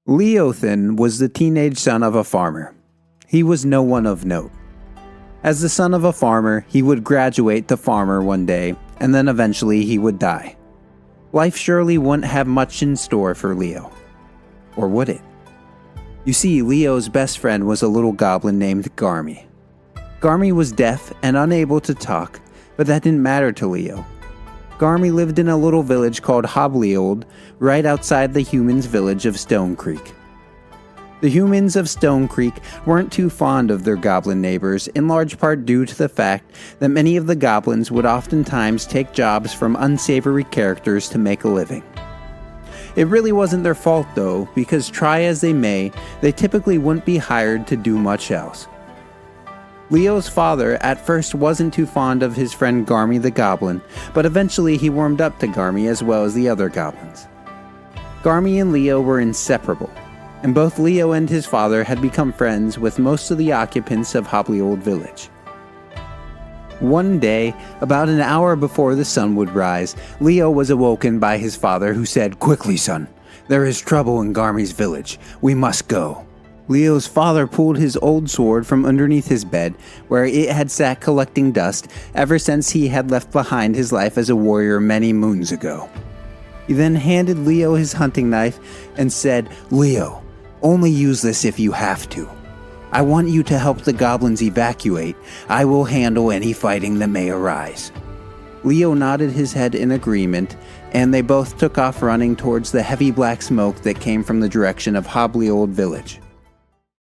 Leothin was the teenage son of a farmer. He was no one of note. As the son of a farmer, he would graduate to farmer one day, and then eventually he would die. Life surely wouldn't have much in store for Leo. Or would it? You see, Leo's best friend was a little goblin named Garmy. Garmy was deaf and unable to talk, but that didn't matter to Leo. Garmy lived in a little village called Hobliold, right outside the humans' village of Stone Creek. The humans of Stone Creek weren't too fond of their goblin neighbors, in large part due to the fact that many of the goblins would oftentimes take jobs from unsavory characters to make a living. It really wasn't their fault though, because try as they may, they typically wouldn't be hired to do much else. Leo's father at first wasn't too fond of his friend Garmy the Goblin, but eventually he warmed up to Garmy as well as the other goblins. Garmy and Leo were inseparable, and both Leo and his father had become friends with most of the occupants of Hobliold Village. One day, about an hour before the sun would rise, Leo was awoken by his father who said, "Quickly, son, there is trouble in Garmy's village. We must go." Leo's father pulled his old sword from underneath his bed, where it had sat collecting dust ever since he had left behind his life as a warrior many moons ago. He then handed Leo his hunting knife and said, "Leo, only use this if you have to. I want you to help the goblins evacuate. I will handle any fighting that may arise." Leo nodded his head in agreement, and they both took off running towards the heavy black smoke that came from the direction of Hobliold Village.